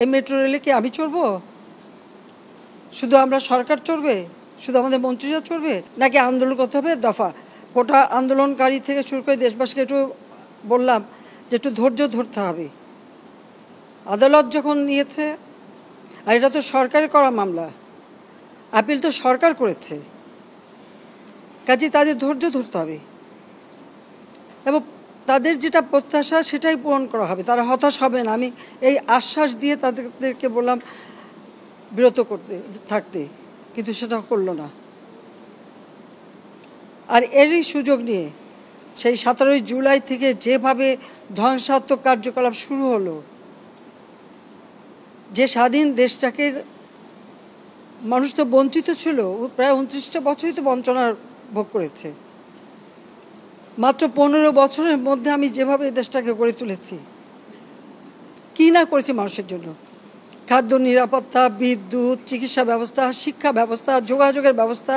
এই মেট্রো রেলে কি আমি চড়বো? শুধু আমরা সরকার চড়বে? শুধু আমাদের মন্ত্রীরা চড়বে? নাকি আন্দোলন করতে হবে দফা? কোটা আন্দোলনকারী থেকে শুরু করে দেশবাসীকে একটু বললাম যে একটু ধৈর্য ধরতে হবে। আদালত যখন নিয়েছে, আর এটা তো সরকারের করা মামলা, আপিল তো সরকার করেছে, কাজে তাদের ধৈর্য ধরতে হবে এবং তাদের যেটা প্রত্যাশা সেটাই পূরণ করা হবে। তারা হতাশ হবে না। আমি এই আশ্বাস দিয়ে তাদেরকে বললাম বিরত করতে থাকতে, কিন্তু সেটা করলো না। আর এরই সুযোগ নিয়ে সেই 17 জুলাই থেকে যেভাবে ধ্বংসাত্মক কার্যকলাপ শুরু হলো, যে স্বাধীন দেশটাকে মানুষ তো বঞ্চিত ছিল, প্রায় 29টা বছরই তো বঞ্চনার ভোগ করেছে। মাত্র 15 বছরের মধ্যে আমি যেভাবে দেশটাকে গড়ে তুলেছি, কি না করেছি মানুষের জন্য। খাদ্য নিরাপত্তা, বিদ্যুৎ, চিকিৎসা ব্যবস্থা, শিক্ষা ব্যবস্থা, যোগাযোগের ব্যবস্থা,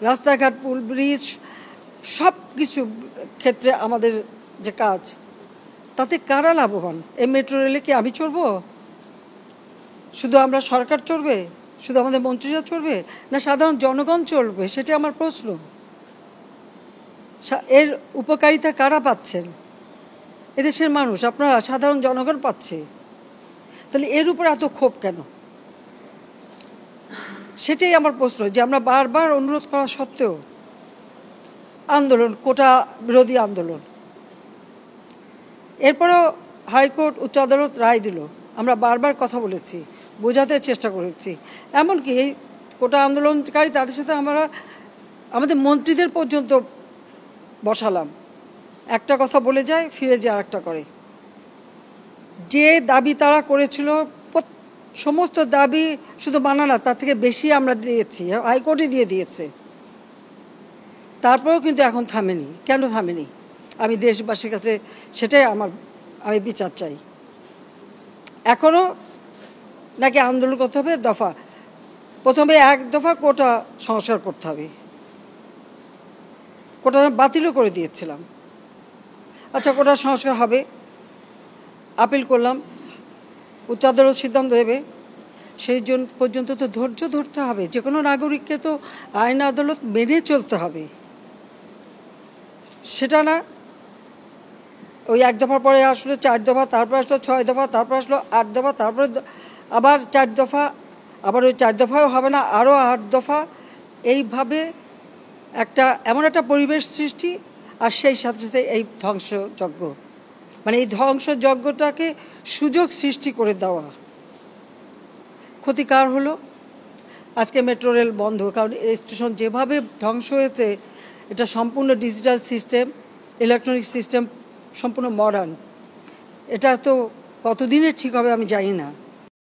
রাস্তাঘাট, পুল, ব্রিজ, সব কিছু ক্ষেত্রে আমাদের যে কাজ, তাতে কারা লাভবান? এই মেট্রো রেলে কি আমি চড়বো? শুধু আমরা সরকার চড়বে? শুধু আমাদের মন্ত্রীরা চড়বে? না সাধারণ জনগণ চড়বে? সেটা আমার প্রশ্ন। এর উপকারিতা কারা পাচ্ছেন? এদেশের মানুষ, আপনারা, সাধারণ জনগণ পাচ্ছে। তাহলে এর উপর এত ক্ষোভ কেন? সেটাই আমার প্রশ্ন, যে আমরা বারবার অনুরোধ করা সত্ত্বেও আন্দোলন, কোটা বিরোধী আন্দোলন। এরপরেও হাইকোর্ট, উচ্চ আদালত রায় দিল। আমরা বারবার কথা বলেছি, বোঝাতে চেষ্টা করেছি। এমনকি এই কোটা আন্দোলনকারী তাদের সাথে আমরা আমাদের মন্ত্রীদের পর্যন্ত বসালাম। একটা কথা বলে যায়, ফিরে যায় আরেকটা করে। যে দাবি তারা করেছিল, সমস্ত দাবি শুধু মানা না, তার থেকে বেশি আমরা দিয়েছি, হাইকোর্টই দিয়ে দিয়েছে। তারপরেও কিন্তু এখন থামেনি। কেন থামেনি? আমি দেশবাসীর কাছে সেটাই আমি বিচার চাই। এখনও নাকি আন্দোলন করতে হবে দফা? প্রথমে এক দফা কোটা সংস্কার করতে হবে। কোটা বাতিলও করে দিয়েছিলাম। আচ্ছা, কোটা সংস্কার হবে, আপিল করলাম, উচ্চ আদালত সিদ্ধান্ত দেবে। সেই জন্য পর্যন্ত তো ধৈর্য ধরতে হবে। যে কোনো নাগরিককে তো আইন আদালত মেনে চলতে হবে। সেটা না, ওই এক দফার পরে আসলো 4 দফা, তারপর আসলো 6 দফা, তারপর আসলো 8 দফা, তারপরে আবার 4 দফা, আবার ওই 4 দফাও হবে না, আরও 8 দফা। এইভাবে এমন একটা পরিবেশ সৃষ্টি, আর সেই সাথে সাথে এই ধ্বংসযজ্ঞ, মানে এই ধ্বংসযজ্ঞটাকে সুযোগ সৃষ্টি করে দেওয়া। ক্ষতিকার হলো আজকে মেট্রো রেল বন্ধ, কারণ এই স্টেশন যেভাবে ধ্বংস হয়েছে, এটা সম্পূর্ণ ডিজিটাল সিস্টেম, ইলেকট্রনিক সিস্টেম, সম্পূর্ণ মডার্ন। এটা তো কতদিনের ঠিক হবে আমি জানি না।